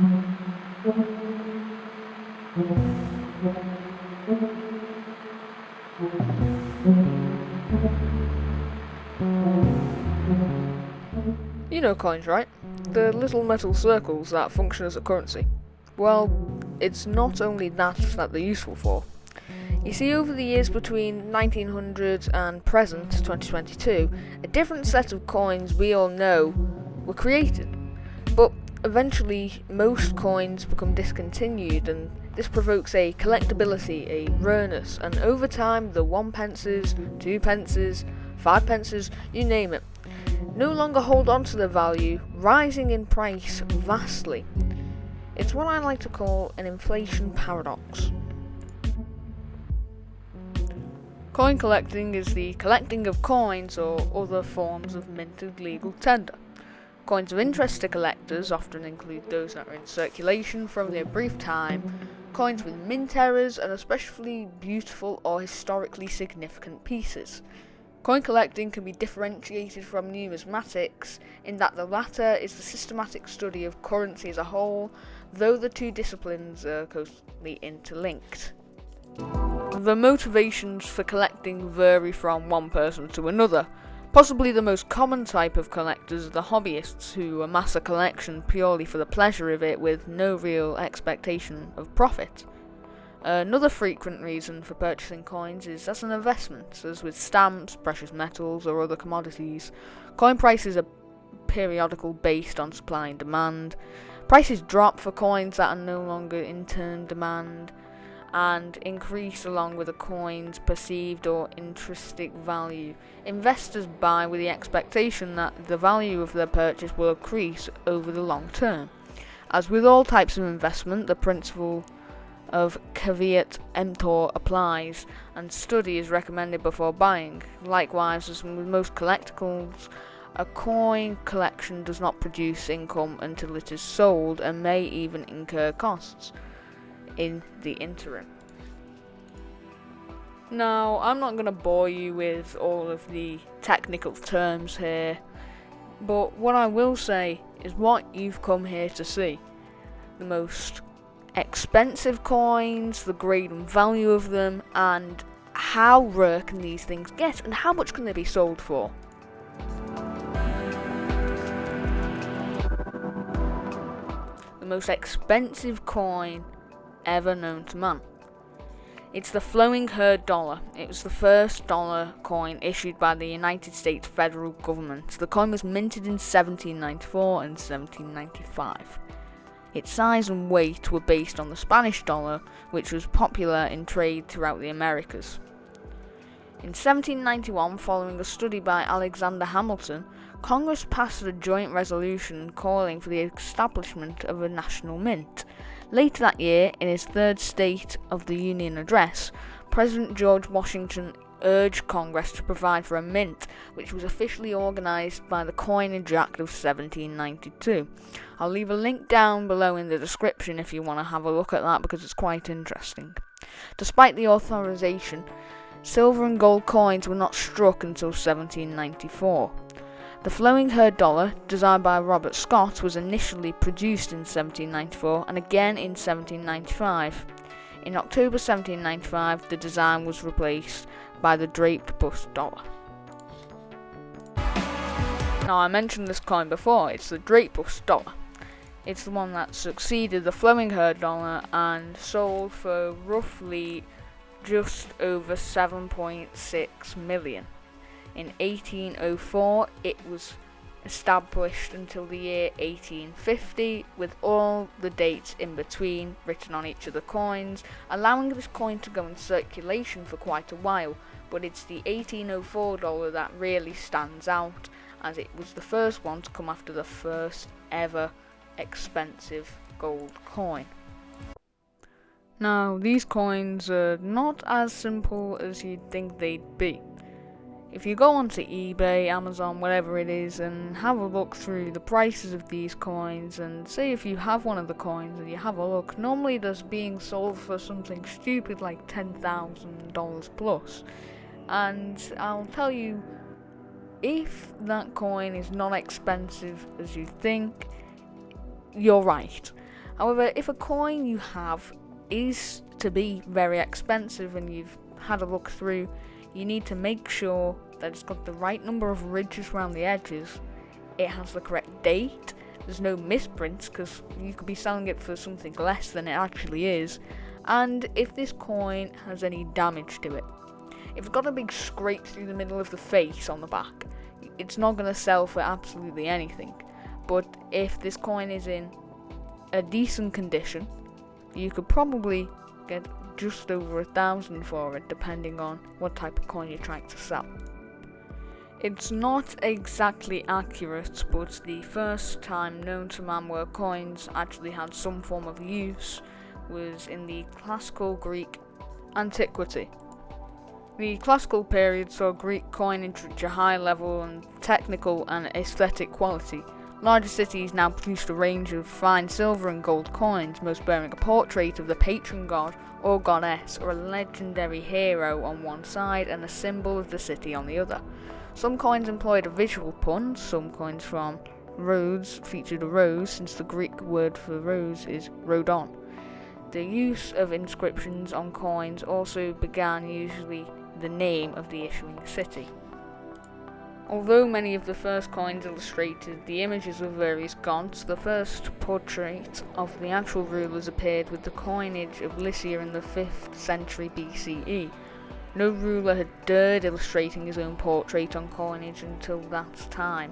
You know coins, right? The little metal circles that function as a currency. Well, it's not only that they're useful for. You see, over the years between 1900 and present, 2022, a different set of coins we all know were created. But eventually, most coins become discontinued, and this provokes a collectability, a rareness, and over time, the 1 pences, 2 pences, 5 pences, you name it, no longer hold on to their value, rising in price vastly. It's what I like to call an inflation paradox. Coin collecting is the collecting of coins or other forms of minted legal tender. Coins of interest to collectors often include those that are in circulation for only a brief time, coins with mint errors, and especially beautiful or historically significant pieces. Coin collecting can be differentiated from numismatics in that the latter is the systematic study of currency as a whole, though the two disciplines are closely interlinked. The motivations for collecting vary from one person to another. Possibly the most common type of collectors are the hobbyists who amass a collection purely for the pleasure of it with no real expectation of profit. Another frequent reason for purchasing coins is as an investment, as with stamps, precious metals, or other commodities. Coin prices are periodical based on supply and demand. Prices drop for coins that are no longer in turn demand, and increase along with a coin's perceived or intrinsic value. Investors buy with the expectation that the value of their purchase will increase over the long term. As with all types of investment, the principle of caveat emptor applies, and study is recommended before buying. Likewise, as with most collectibles, a coin collection does not produce income until it is sold, and may even incur costs in the interim. Now, I'm not going to bore you with all of the technical terms here, but what I will say is what you've come here to see. The most expensive coins, the grade and value of them, and how rare can these things get, and how much can they be sold for. The most expensive coin ever known to man. It's the flowing herd dollar. It was the first dollar coin issued by the United States federal government. The coin was minted in 1794 and 1795. Its size and weight were based on the Spanish dollar, which was popular in trade throughout the Americas. In 1791, following a study by Alexander Hamilton, Congress passed a joint resolution calling for the establishment of a national mint. Later that year, in his third State of the Union address, President George Washington urged Congress to provide for a mint, which was officially organised by the Coinage Act of 1792. I'll leave a link down below in the description if you want to have a look at that, because it's quite interesting. Despite the authorisation, silver and gold coins were not struck until 1794. The flowing herd dollar, designed by Robert Scott, was initially produced in 1794 and again in 1795. In October 1795, the design was replaced by the Draped Bust dollar. Now, I mentioned this coin before. It's the Draped Bust dollar. It's the one that succeeded the flowing herd dollar and sold for roughly just over 7.6 million. In 1804, it was established until the year 1850, with all the dates in between written on each of the coins, allowing this coin to go in circulation for quite a while. But it's the 1804 dollar that really stands out, as it was the first one to come after the first ever expensive gold coin. Now, these coins are not as simple as you'd think they'd be. If you go onto eBay, Amazon, whatever it is, and have a look through the prices of these coins, and say if you have one of the coins and you have a look, normally there's being sold for something stupid like $10,000 plus. And I'll tell you, if that coin is not expensive as you think, you're right. However, if a coin you have is to be very expensive and you've had a look through, you need to make sure that it's got the right number of ridges around the edges, it has the correct date, there's no misprints because you could be selling it for something less than it actually is, and if this coin has any damage to it. If it's got a big scrape through the middle of the face on the back, it's not going to sell for absolutely anything. But if this coin is in a decent condition, you could probably get just over 1,000 for it, depending on what type of coin you're trying to sell. It's not exactly accurate, but the first time known to man where coins actually had some form of use was in the classical Greek antiquity. The classical period saw Greek coinage reach a high level and technical and aesthetic quality. Larger cities now produced a range of fine silver and gold coins, most bearing a portrait of the patron god or goddess or a legendary hero on one side and a symbol of the city on the other. Some coins employed a visual pun. Some coins from Rhodes featured a rose, since the Greek word for rose is rhodon. The use of inscriptions on coins also began, usually the name of the issuing city. Although many of the first coins illustrated the images of various gods, the first portrait of the actual rulers appeared with the coinage of Lycia in the 5th century BCE. No ruler had dared illustrating his own portrait on coinage until that time.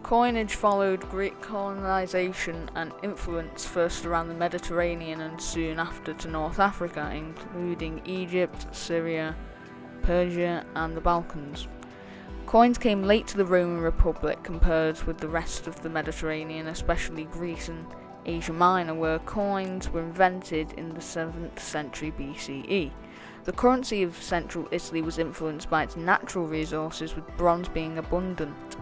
Coinage followed Greek colonization and influence first around the Mediterranean and soon after to North Africa, including Egypt, Syria, Persia and the Balkans. Coins came late to the Roman Republic compared with the rest of the Mediterranean, especially Greece and Asia Minor, where coins were invented in the 7th century BCE. The currency of central Italy was influenced by its natural resources, with bronze being abundant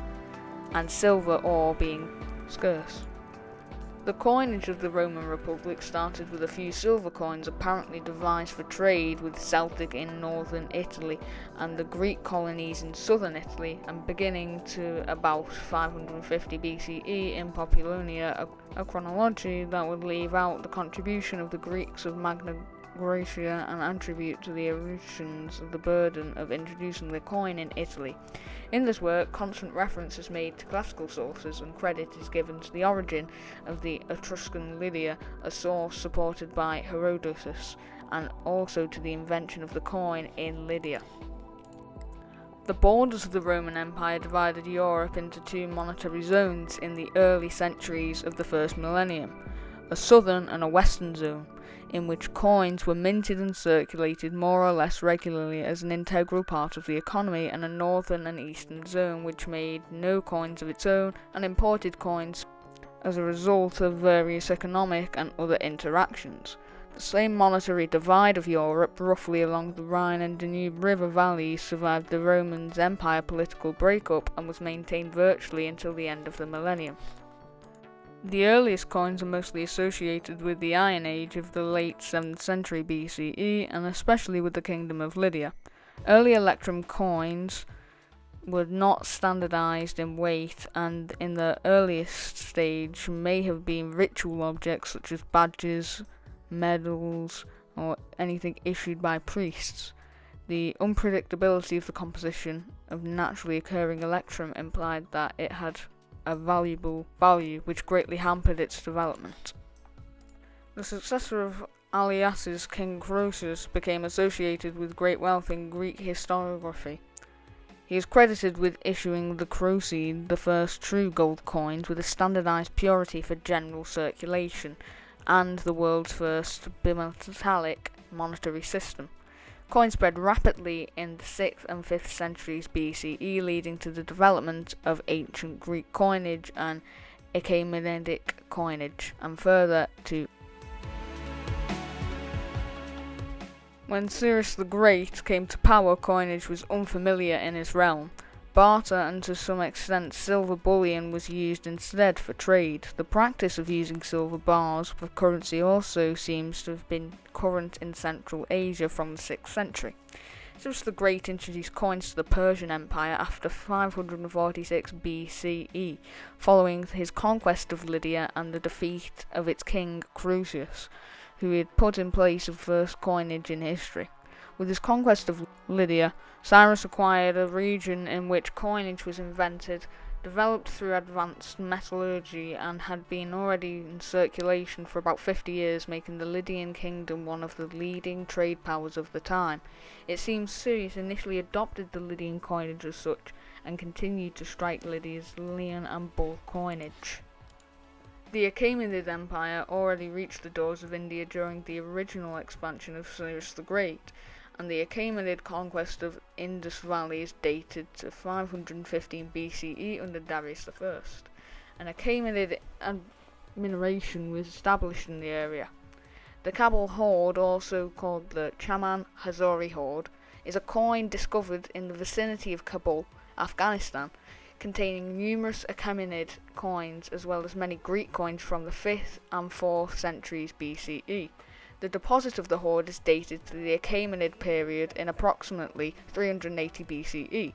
and silver ore being scarce. The coinage of the Roman Republic started with a few silver coins apparently devised for trade with Celtic in northern Italy and the Greek colonies in southern Italy, and beginning to about 550 BCE in Populonia, a chronology that would leave out the contribution of the Greeks of Magna Graecia and attribute to the Etruscans the burden of introducing the coin in Italy. In this work, constant reference is made to classical sources, and credit is given to the origin of the Etruscan Lydia, a source supported by Herodotus, and also to the invention of the coin in Lydia. The borders of the Roman Empire divided Europe into two monetary zones in the early centuries of the first millennium, a southern and a western zone, in which coins were minted and circulated more or less regularly as an integral part of the economy, and a northern and eastern zone which made no coins of its own and imported coins as a result of various economic and other interactions. The same monetary divide of Europe, roughly along the Rhine and Danube river valleys, survived the Roman Empire political breakup and was maintained virtually until the end of the millennium. The earliest coins are mostly associated with the Iron Age of the late 7th century BCE, and especially with the Kingdom of Lydia. Early electrum coins were not standardized in weight, and in the earliest stage may have been ritual objects such as badges, medals, or anything issued by priests. The unpredictability of the composition of naturally occurring electrum implied that it had a valuable value, which greatly hampered its development. The successor of Alias's King Croesus became associated with great wealth in Greek historiography. He is credited with issuing the Croeseid, the first true gold coins with a standardized purity for general circulation, and the world's first bimetallic monetary system. Coins spread rapidly in the 6th and 5th centuries BCE, leading to the development of ancient Greek coinage and Achaemenid coinage, and further to when Cyrus the Great came to power, coinage was unfamiliar in his realm. Barter and to some extent silver bullion was used instead for trade. The practice of using silver bars for currency also seems to have been current in Central Asia from the 6th century. Cyrus the Great introduced coins to the Persian Empire after 546 BCE, following his conquest of Lydia and the defeat of its king Croesus, who had put in place the first coinage in history. With his conquest of Lydia, Cyrus acquired a region in which coinage was invented, developed through advanced metallurgy, and had been already in circulation for about 50 years, making the Lydian kingdom one of the leading trade powers of the time. It seems Cyrus initially adopted the Lydian coinage as such, and continued to strike Lydia's leon and bull coinage. The Achaemenid Empire already reached the doors of India during the original expansion of Cyrus the Great, and the Achaemenid conquest of Indus Valley is dated to 515 BCE under Darius I. An Achaemenid administration was established in the area. The Kabul hoard, also called the Chaman Hazori hoard, is a coin discovered in the vicinity of Kabul, Afghanistan, containing numerous Achaemenid coins as well as many Greek coins from the 5th and 4th centuries BCE. The deposit of the hoard is dated to the Achaemenid period in approximately 380 BCE.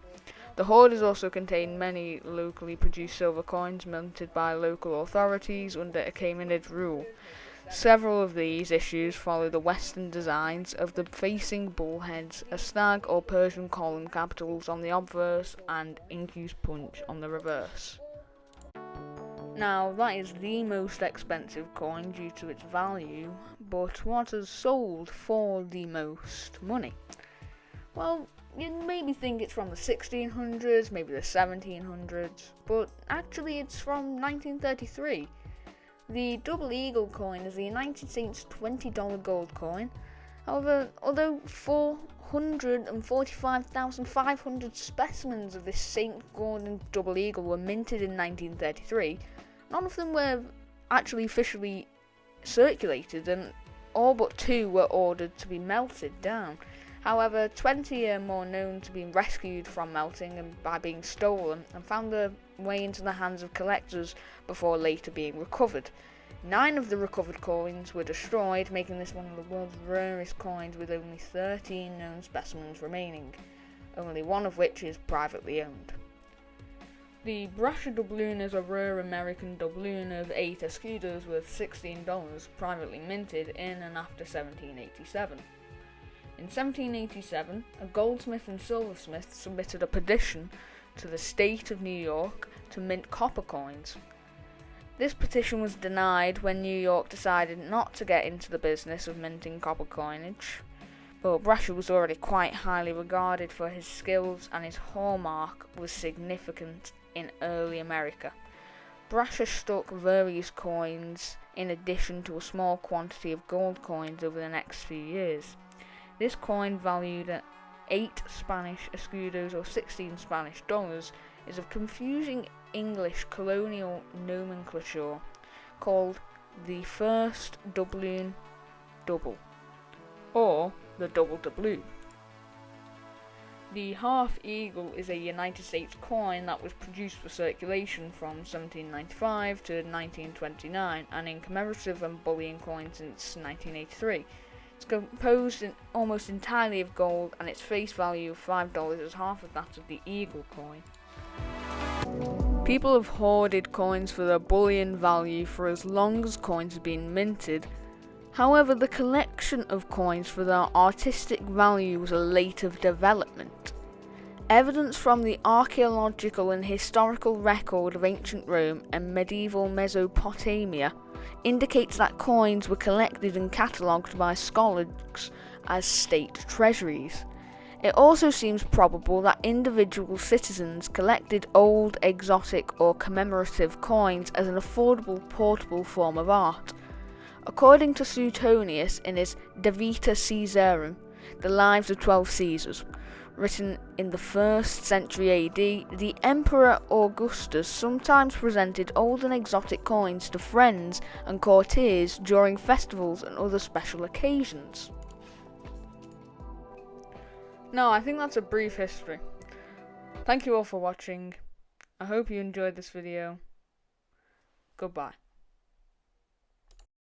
The hoard has also contained many locally produced silver coins minted by local authorities under Achaemenid rule. Several of these issues follow the Western designs of the facing bull heads, a stag or Persian column capitals on the obverse, and incus punch on the reverse. Now, that is the most expensive coin due to its value, but what has sold for the most money? Well, you maybe think it's from the 1600s, maybe the 1700s, but actually it's from 1933. The double eagle coin is the United States $20 gold coin. However, although 445,500 specimens of this St. Gordon double eagle were minted in 1933, none of them were actually officially circulated, and all but 2 were ordered to be melted down. However, 20 are more known to be rescued from melting and by being stolen, and found their way into the hands of collectors before later being recovered. 9 of the recovered coins were destroyed, making this one of the world's rarest coins, with only 13 known specimens remaining, only one of which is privately owned. The Brasher Doubloon is a rare American doubloon of 8 escudos worth $16, privately minted in and after 1787. In 1787, a goldsmith and silversmith submitted a petition to the state of New York to mint copper coins. This petition was denied when New York decided not to get into the business of minting copper coinage, but Brasher was already quite highly regarded for his skills, and his hallmark was significant in early America. Brasher stuck various coins in addition to a small quantity of gold coins over the next few years. This coin, valued at 8 Spanish escudos or 16 Spanish dollars, is of confusing English colonial nomenclature called the First Doubloon Double, or the Double Doubloon. The half eagle is a United States coin that was produced for circulation from 1795 to 1929, and in commemorative and bullion coins since 1983. It's composed almost entirely of gold, and its face value of $5 is half of that of the eagle coin. People have hoarded coins for their bullion value for as long as coins have been minted. However, the collection of coins for their artistic value was a later development. Evidence from the archaeological and historical record of ancient Rome and medieval Mesopotamia indicates that coins were collected and catalogued by scholars as state treasuries. It also seems probable that individual citizens collected old, exotic, or commemorative coins as an affordable, portable form of art. According to Suetonius in his De Vita Caesarum, The Lives of 12 Caesars, written in the 1st century AD, the Emperor Augustus sometimes presented old and exotic coins to friends and courtiers during festivals and other special occasions. Now, I think that's a brief history. Thank you all for watching. I hope you enjoyed this video. Goodbye.